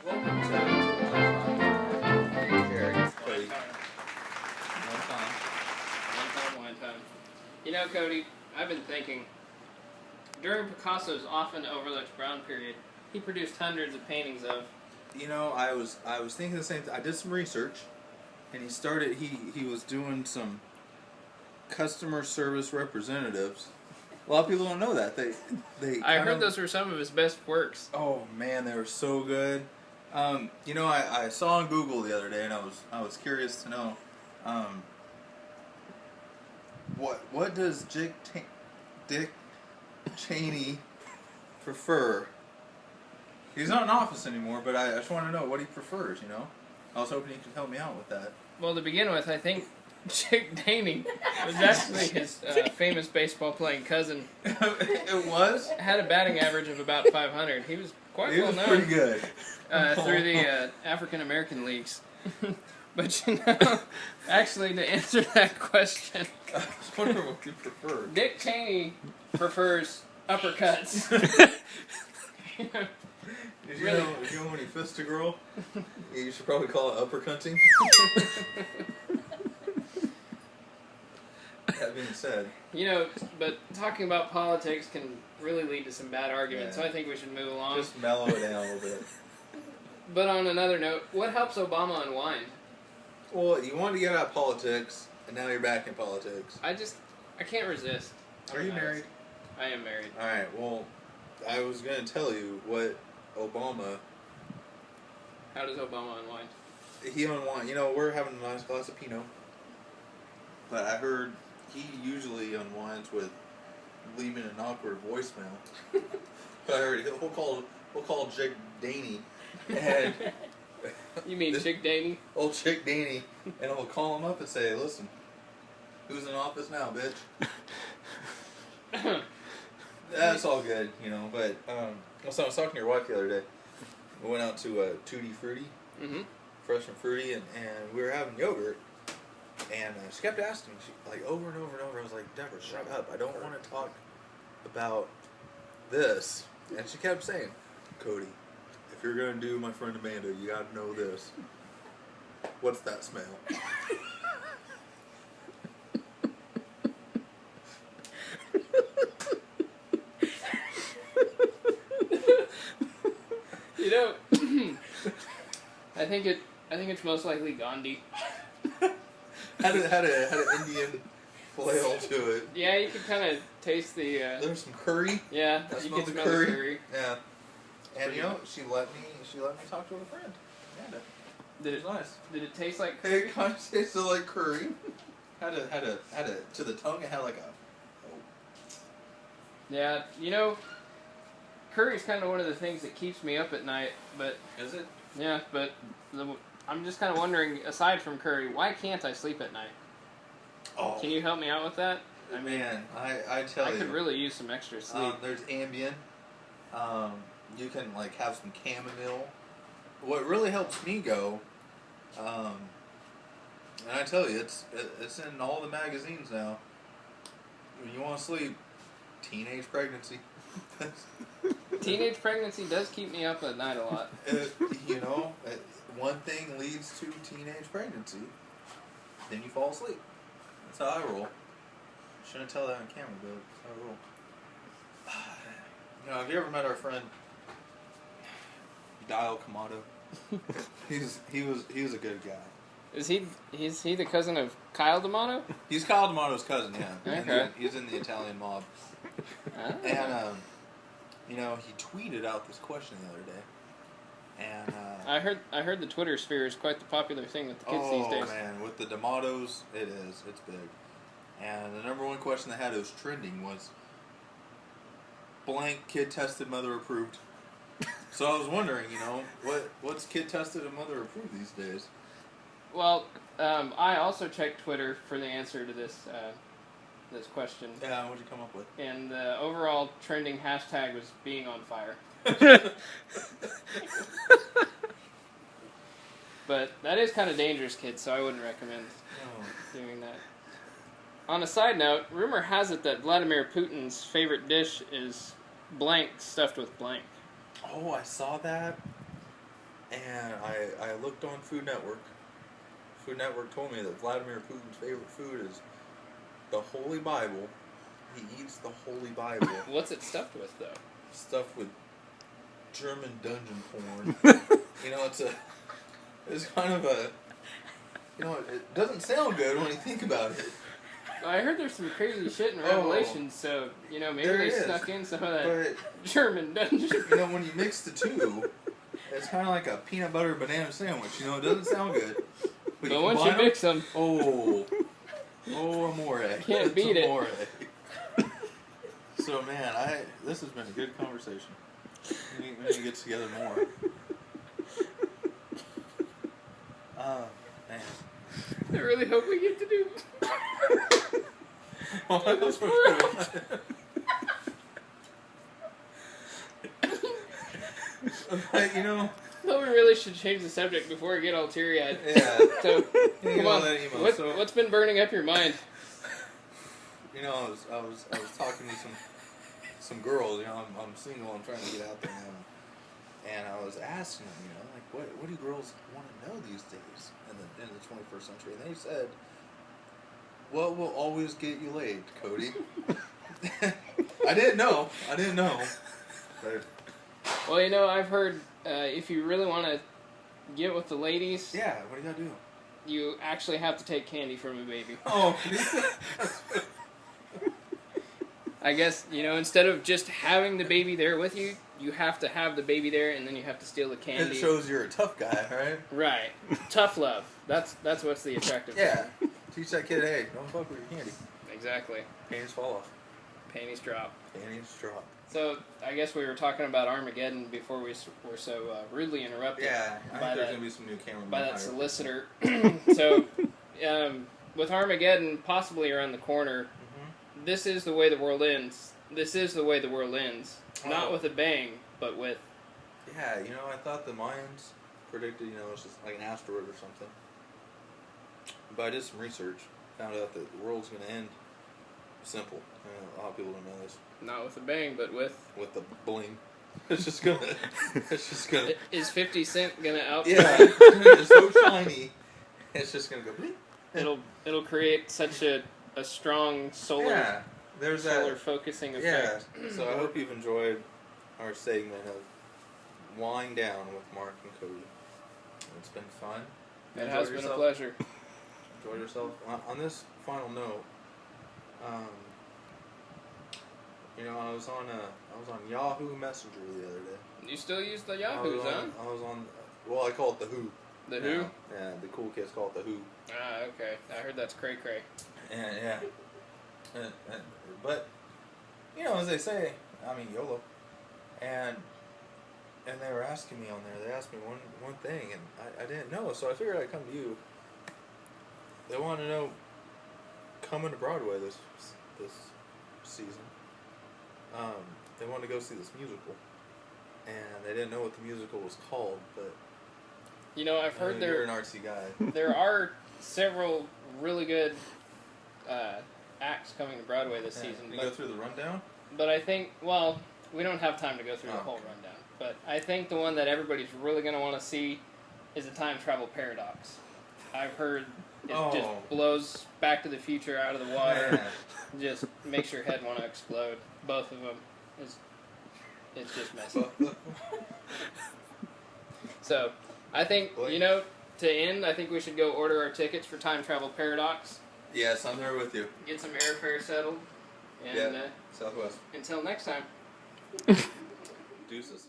Welcome to Jerry. Cody. One time. You know, Cody, I've been thinking, during Picasso's often overlooked brown period, he produced hundreds of paintings of... You know, I was thinking the same thing. I did some research, and he was doing some customer service representatives. A lot of people don't know that. I heard those were some of his best works. Oh man, they were so good. You know, I saw on Google the other day, and I was curious to know, what does Dick Cheney prefer? He's not in office anymore, but I just want to know what he prefers. You know, I was hoping he could help me out with that. Well, to begin with, I think Chick Daney was actually his famous baseball-playing cousin. It was? Had a batting average of about 500. He was quite well known. He was pretty good. Through the African-American leagues. But, you know, actually, to answer that question... I was wondering what you prefer. Dick Cheney prefers uppercuts. You know, Did you know when he fists a girl, you should probably call it uppercutting? That being said. You know, but talking about politics can really lead to some bad arguments, so I think we should move along. Just mellow it down a little bit. But on another note, what helps Obama unwind? Well, you wanted to get out of politics, and now you're back in politics. I can't resist. Are you married? I am married. Alright, well, I was going to tell you what Obama... How does Obama unwind? He unwind. You know, we're having a nice glass of Pinot. But I heard he usually unwinds with leaving an awkward voicemail. But I heard we'll call Chick Daney. And you mean Chick Daney? Old Chick Daney. And I'll call him up and say, listen, who's in office now, bitch? That's all good, you know, but so I was talking to your wife the other day. We went out to Tutti Frutti, Fresh and Fruity, and we were having yogurt, and she kept asking me, like, over and over and over, I was like, Deborah, shut up, I don't want to talk about this, and she kept saying, Cody, if you're going to do my friend Amanda, you got to know this. What's that smell? You know, I think it's most likely Gandhi. had an Indian flail to it. Yeah, you could kind of taste the. There's some curry. Yeah, I you smelled can the smell curry. the curry. Yeah, and you know, she let me talk to her friend. Amanda. Did it nice? Did it taste like curry? It kind of tasted like curry. had a to the tongue. It had like a. Oh. Yeah, you know, curry's kind of one of the things that keeps me up at night. But is it? Yeah, but I'm just kind of wondering. Aside from curry, why can't I sleep at night? Oh. Can you help me out with that? I mean, I tell you, I could really use some extra sleep. There's Ambien. You can like have some chamomile. What really helps me go, and I tell you, it's in all the magazines now. When you want to sleep, teenage pregnancy. Teenage pregnancy does keep me up at night a lot. You know, one thing leads to teenage pregnancy, then you fall asleep. That's how I roll. Shouldn't tell that on camera, but that's how I roll. You know, have you ever met our friend Dial Kamado? He was a good guy. Is he the cousin of Kyle D'Amato? He's Kyle D'Amato's cousin, yeah. Okay. He's in the Italian mob. Oh. And you know, he tweeted out this question the other day. And I heard the Twitter sphere is quite the popular thing with the kids these days. Oh man, with the D'Amatos, it is. It's big. And the number one question they had that was trending was blank kid tested, mother approved. So I was wondering, you know, what's kid tested and mother approved these days? Well, I also checked Twitter for the answer to this question. Yeah, what'd you come up with? And the overall trending hashtag was being on fire. But that is kind of dangerous, kids, so I wouldn't recommend doing that. On a side note, rumor has it that Vladimir Putin's favorite dish is blank stuffed with blank. Oh, I saw that. And I looked on Food Network. Food Network told me that Vladimir Putin's favorite food is the Holy Bible. He eats the Holy Bible. What's it stuffed with, though? Stuffed with German dungeon porn. You know, it's kind of a, you know, it doesn't sound good when you think about it. I heard there's some crazy shit in Revelation, so, you know, maybe they snuck in some of that German dungeon. You know, when you mix the two, it's kind of like a peanut butter banana sandwich. You know, it doesn't sound good. But once you mix them... Oh, amore. Can't beat it. Amore. So, man, this has been a good conversation. We need to get together more. Man. I really hope we get to do... But, you know... Well, we really should change the subject before we get all teary-eyed. Yeah. So, come on. What's been burning up your mind? You know, I was talking to some girls. You know, I'm single. I'm trying to get out there now, and I was asking them, you know, like what do girls want to know these days in the 21st century? And they said, "What will always get you laid, Cody?" I didn't know. But, well, you know, I've heard if you really want to get with the ladies, yeah, what do you gotta do? You actually have to take candy from a baby. Oh. I guess, you know, instead of just having the baby there with you, you have to have the baby there, and then you have to steal the candy. It shows you're a tough guy, right? Right. Tough love. That's what's the attractive thing. Yeah. Teach that kid, hey, don't fuck with your candy. Exactly. Panties fall off. Panties drop. Panties drop. So, I guess we were talking about Armageddon before we were so rudely interrupted. Yeah, I think there's going to be some new camera by that solicitor. So, with Armageddon possibly around the corner, this is the way the world ends. This is the way the world ends. Not with a bang, but with... Yeah, you know, I thought the Mayans predicted, you know, it's just like an asteroid or something. But I did some research. Found out that the world's going to end simple. A lot of people don't know this. Not with a bang, but with... With the bling. It's just gonna... Is 50 Cent gonna out... Yeah, it's so shiny. It's just gonna go bling. It'll create such a strong solar solar focusing effect. Yeah. So I hope you've enjoyed our segment of Wind Down with Mark and Cody. It's been fun. It has been a pleasure. Enjoy yourself. On this final note, you know, I was on Yahoo Messenger the other day. You still use the Yahoo, huh? I was on. Well, I call it the Who. The Who? Yeah, the cool kids call it the Who. Ah, okay. I heard that's cray cray. Yeah. But you know, as they say, I mean YOLO. And they were asking me on there. They asked me one thing, and I didn't know, so I figured I'd come to you. They wanted to know coming to Broadway this season. They wanted to go see this musical, and they didn't know what the musical was called. But you know, I've heard you're an artsy guy. There are several really good acts coming to Broadway this season. You go through the rundown. But I think, well, we don't have time to go through the whole rundown. But I think the one that everybody's really going to want to see is a time travel paradox. I've heard it just blows Back to the Future out of the water. Just makes your head want to explode. Both of them. It's just messy. So, I think, you know, to end, I think we should go order our tickets for Time Travel Paradox. Yes, I'm there with you. Get some airfare settled. And Southwest. Until next time. Deuces.